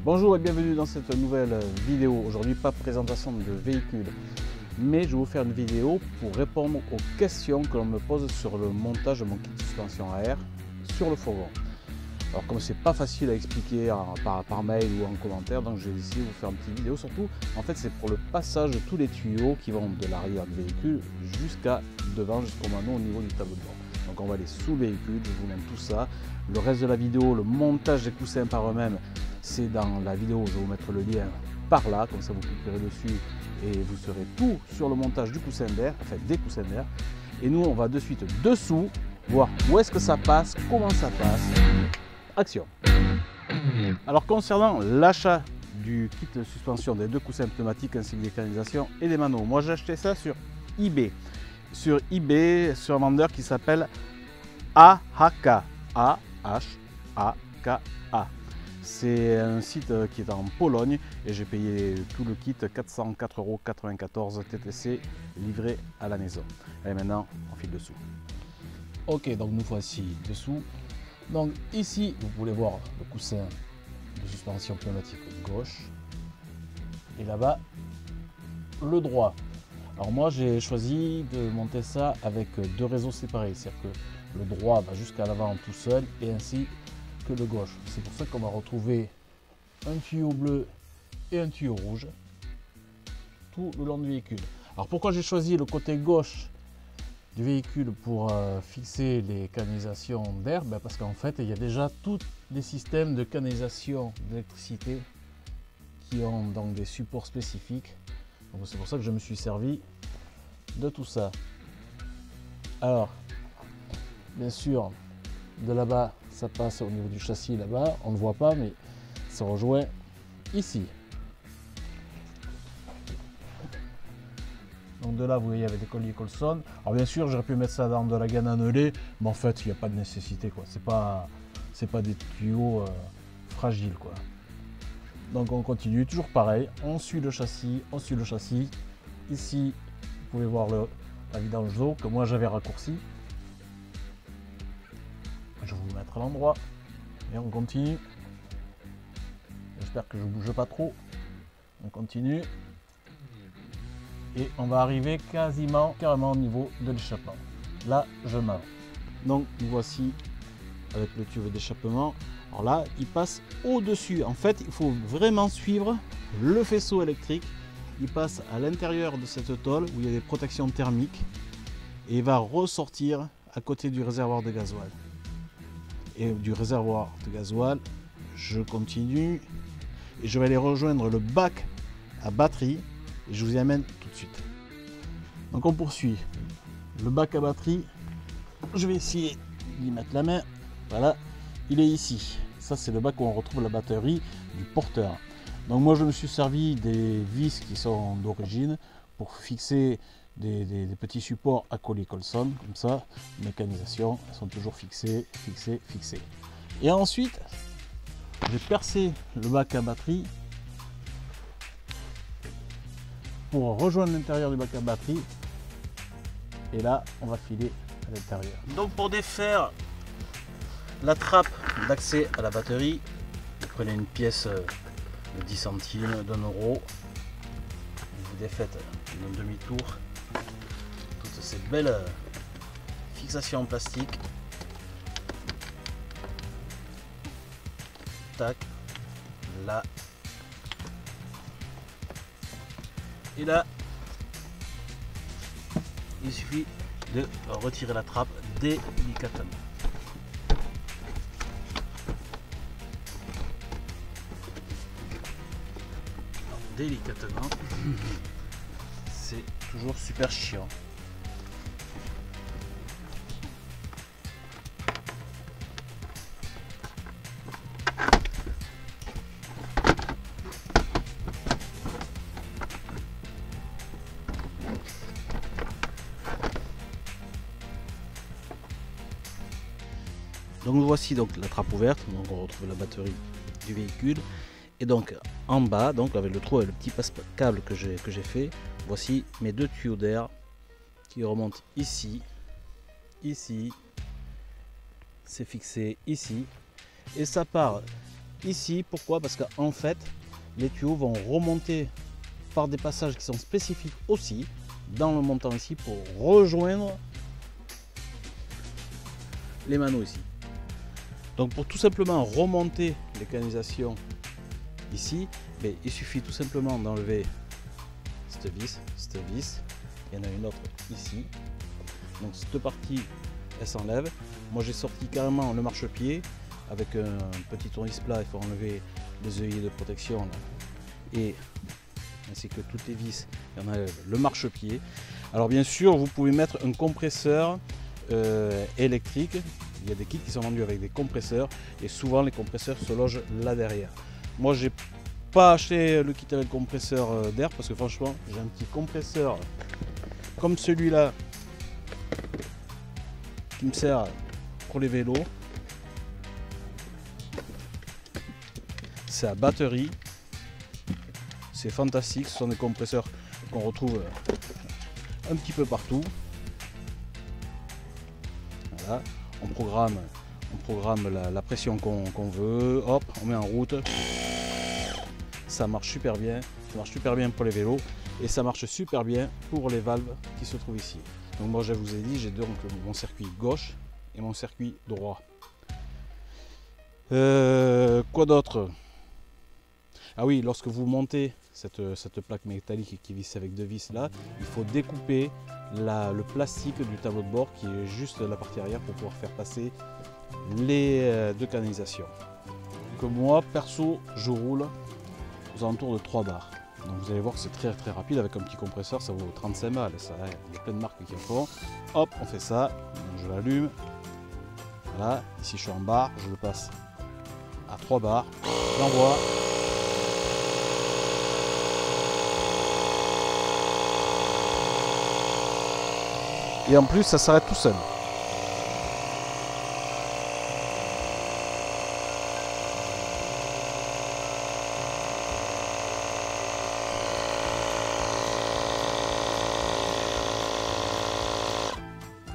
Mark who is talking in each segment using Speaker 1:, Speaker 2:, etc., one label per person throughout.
Speaker 1: Bonjour et bienvenue dans cette nouvelle vidéo. Aujourd'hui, pas présentation de véhicule, mais je vais vous faire une vidéo pour répondre aux questions que l'on me pose sur le montage de mon kit de suspension à air sur le fourgon. Alors comme c'est pas facile à expliquer par mail ou en commentaire, donc j'ai décidé de vous faire une petite vidéo. Surtout, en fait, c'est pour le passage de tous les tuyaux qui vont de l'arrière du véhicule jusqu'à devant, jusqu'au manon au niveau du tableau de bord. Donc on va aller sous le véhicule, je vous montre tout ça. Le reste de la vidéo, le montage des coussins par eux-mêmes, c'est dans la vidéo, je vais vous mettre le lien par là, comme ça vous cliquerez dessus et vous serez tout sur le montage du coussin d'air, enfin des coussins d'air. Et nous, on va de suite dessous, voir où est-ce que ça passe, comment ça passe. Action. Alors concernant l'achat du kit de suspension des deux coussins pneumatiques ainsi que des canalisations et des manos, moi j'ai acheté ça sur eBay. Sur eBay, sur un vendeur qui s'appelle AHK. A-H-A-K-A. C'est un site qui est en Pologne et j'ai payé tout le kit 404,94 € TTC livré à la maison. Et maintenant, on file dessous. Ok, donc nous voici dessous. Donc ici, vous pouvez voir le coussin de suspension pneumatique gauche et là-bas, le droit. Alors moi, j'ai choisi de monter ça avec deux réseaux séparés, c'est-à-dire que le droit va jusqu'à l'avant tout seul et ainsi que le gauche. C'est pour ça qu'on va retrouver un tuyau bleu et un tuyau rouge tout le long du véhicule. Alors pourquoi j'ai choisi le côté gauche du véhicule pour fixer les canalisations d'air? Parce qu'en fait il y a déjà tous les systèmes de canalisation d'électricité qui ont donc des supports spécifiques. Donc c'est pour ça que je me suis servi de tout ça. Alors bien sûr, de là-bas, ça passe au niveau du châssis là-bas. On ne voit pas, mais ça rejoint ici. Donc de là, vous voyez, il y avait des colliers Colson. Alors bien sûr, j'aurais pu mettre ça dans de la gaine annelée, mais en fait, il n'y a pas de nécessité, quoi. C'est pas des tuyaux fragiles, quoi. Donc on continue, toujours pareil. On suit le châssis, on suit le châssis. Ici, vous pouvez voir la vidange d'eau que moi j'avais raccourci. Je vais vous mettre à l'endroit et on continue. J'espère que je ne bouge pas trop. On continue et on va arriver carrément au niveau de l'échappement. Là, je mets. Donc nous voici avec le tube d'échappement. Alors là, il passe au-dessus. En fait, il faut vraiment suivre le faisceau électrique. Il passe à l'intérieur de cette tôle où il y a des protections thermiques et il va ressortir à côté du réservoir de gasoil. Et du réservoir de gasoil, je continue et je vais aller rejoindre le bac à batterie et je vous y amène tout de suite. Donc on poursuit le bac à batterie. Je vais essayer d'y mettre la main. Voilà, il est ici. Ça, c'est le bac où on retrouve la batterie du porteur. Donc moi, je me suis servi des vis qui sont d'origine pour fixer des petits supports à coller Colson, comme ça, mécanisation, elles sont toujours fixées. Et ensuite, j'ai percé le bac à batterie pour rejoindre l'intérieur du bac à batterie. Et là, on va filer à l'intérieur. Donc pour défaire la trappe d'accès à la batterie, vous prenez une pièce de 10 centimes, d'1 €, vous défaites d'un demi-tour. Ces belles fixations en plastique. Tac, là. Et là, il suffit de retirer la trappe délicatement. Délicatement. C'est toujours super chiant. Donc nous voici donc la trappe ouverte, donc on retrouve la batterie du véhicule. Et donc en bas, donc avec le trou et le petit passe-câble que j'ai fait, voici mes deux tuyaux d'air qui remontent ici, c'est fixé ici, et ça part ici. Pourquoi? Parce qu'en fait, les tuyaux vont remonter par des passages qui sont spécifiques aussi dans le montant ici pour rejoindre les manneaux ici. Donc pour tout simplement remonter les canalisations ici, ben, il suffit tout simplement d'enlever cette vis, il y en a une autre ici. Donc cette partie elle s'enlève. Moi j'ai sorti carrément le marchepied avec un petit tournevis plat, il faut enlever les œillets de protection là. Et ainsi que toutes les vis, il y en a le marchepied. Alors bien sûr vous pouvez mettre un compresseur électrique. Il y a des kits qui sont vendus avec des compresseurs et souvent les compresseurs se logent là derrière. Moi j'ai pas acheté le kit avec compresseur d'air parce que franchement j'ai un petit compresseur comme celui-là qui me sert pour les vélos. C'est à batterie, c'est fantastique, ce sont des compresseurs qu'on retrouve un petit peu partout. Voilà. On programme la pression qu'on veut, hop, on met en route. Ça marche super bien, pour les vélos et ça marche super bien pour les valves qui se trouvent ici. Donc moi je vous ai dit, j'ai donc mon circuit gauche et mon circuit droit. Quoi d'autre? Ah oui, lorsque vous montez cette plaque métallique qui visse avec deux vis là, il faut découper le plastique du tableau de bord qui est juste la partie arrière pour pouvoir faire passer les deux canalisations. Donc moi perso je roule aux alentours de 3 bars. Donc vous allez voir que c'est très rapide avec un petit compresseur, ça vaut 35 balles. Il y a plein de marques qui en font. Hop, on fait ça, donc je l'allume. Voilà, ici je suis en bar, je le passe à 3 bars, j'envoie. Et en plus ça s'arrête tout seul.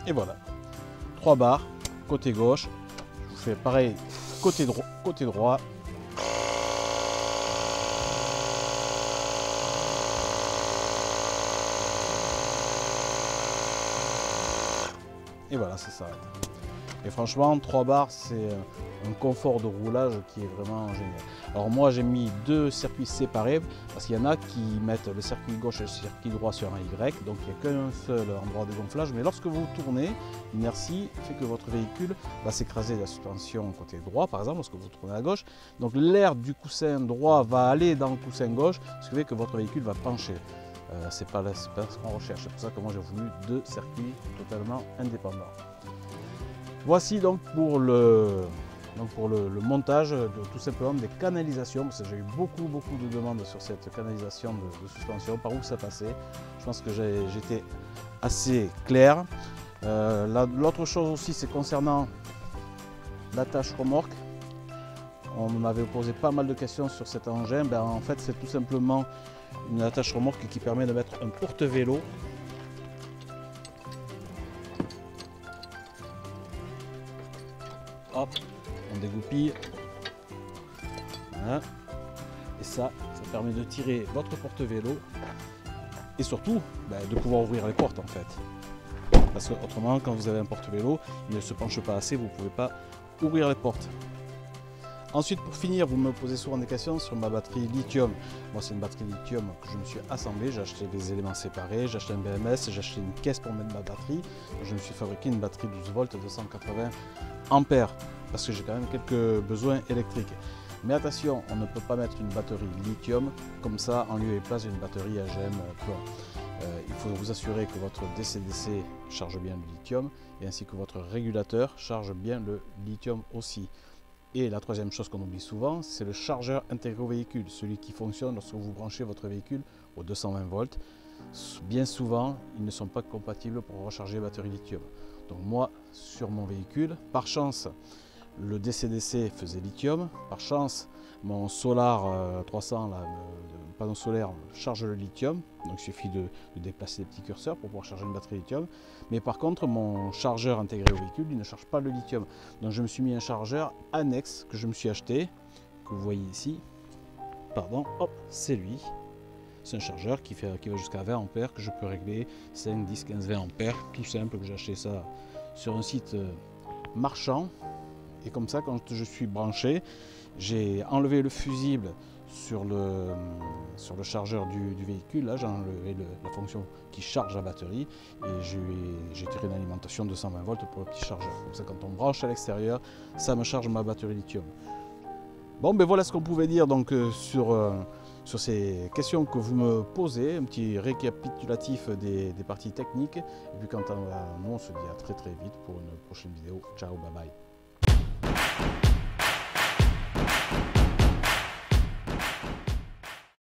Speaker 1: Et voilà, 3 barres, côté gauche, je vous fais pareil, côté droit. Et voilà, ça s'arrête. Et franchement, 3 barres, c'est un confort de roulage qui est vraiment génial. Alors moi, j'ai mis 2 circuits séparés parce qu'il y en a qui mettent le circuit gauche et le circuit droit sur un Y. Donc il n'y a qu'un seul endroit de gonflage. Mais lorsque vous tournez, l'inertie fait que votre véhicule va s'écraser de la suspension côté droit, par exemple, lorsque vous tournez à gauche. Donc l'air du coussin droit va aller dans le coussin gauche, ce qui fait que votre véhicule va pencher. C'est pas ce qu'on recherche. C'est pour ça que moi j'ai voulu 2 circuits totalement indépendants. Voici donc pour le montage de tout simplement des canalisations, parce que j'ai eu beaucoup de demandes sur cette canalisation de suspension, par où ça passait. Je pense que j'étais assez clair. L'autre chose aussi, c'est concernant l'attache remorque. On m'avait posé pas mal de questions sur cet engin. Ben, en fait, c'est tout simplement une attache remorque qui permet de mettre un porte-vélo. Hop, on dégoupille. Voilà. Et ça permet de tirer votre porte-vélo et surtout de pouvoir ouvrir les portes en fait. Parce que autrement, quand vous avez un porte-vélo, il ne se penche pas assez, vous ne pouvez pas ouvrir les portes. Ensuite, pour finir, vous me posez souvent des questions sur ma batterie lithium. Moi, c'est une batterie lithium que je me suis assemblée. J'ai acheté des éléments séparés, j'ai acheté un BMS, j'ai acheté une caisse pour mettre ma batterie. Je me suis fabriqué une batterie 12 volts 280 ampères parce que j'ai quand même quelques besoins électriques. Mais attention, on ne peut pas mettre une batterie lithium comme ça en lieu et place d'une batterie AGM plomb. Il faut vous assurer que votre DC-DC charge bien le lithium et ainsi que votre régulateur charge bien le lithium aussi. Et la troisième chose qu'on oublie souvent, c'est le chargeur intégré au véhicule, celui qui fonctionne lorsque vous branchez votre véhicule au 220 volts. Bien souvent, ils ne sont pas compatibles pour recharger la batterie lithium. Donc moi, sur mon véhicule, par chance, le DC-DC faisait lithium. Par chance, mon Solar 300, là, le panneau solaire, charge le lithium. Donc il suffit de déplacer les petits curseurs pour pouvoir charger une batterie lithium. Mais par contre, mon chargeur intégré au véhicule, il ne charge pas le lithium. Donc je me suis mis un chargeur annexe que je me suis acheté, que vous voyez ici, pardon, hop, c'est lui. C'est un chargeur qui va jusqu'à 20 ampères que je peux régler 5, 10, 15, 20 ampères, tout simple, que j'ai acheté ça sur un site marchand. Et comme ça, quand je suis branché, j'ai enlevé le fusible sur le chargeur du véhicule. Là, j'ai enlevé la fonction qui charge la batterie et j'ai tiré une alimentation de 120 volts pour le petit chargeur. Comme ça, quand on branche à l'extérieur, ça me charge ma batterie lithium. Bon, ben voilà ce qu'on pouvait dire donc sur ces questions que vous me posez, un petit récapitulatif des parties techniques. Et puis quant à nous, on se dit à très très vite pour une prochaine vidéo. Ciao, bye bye.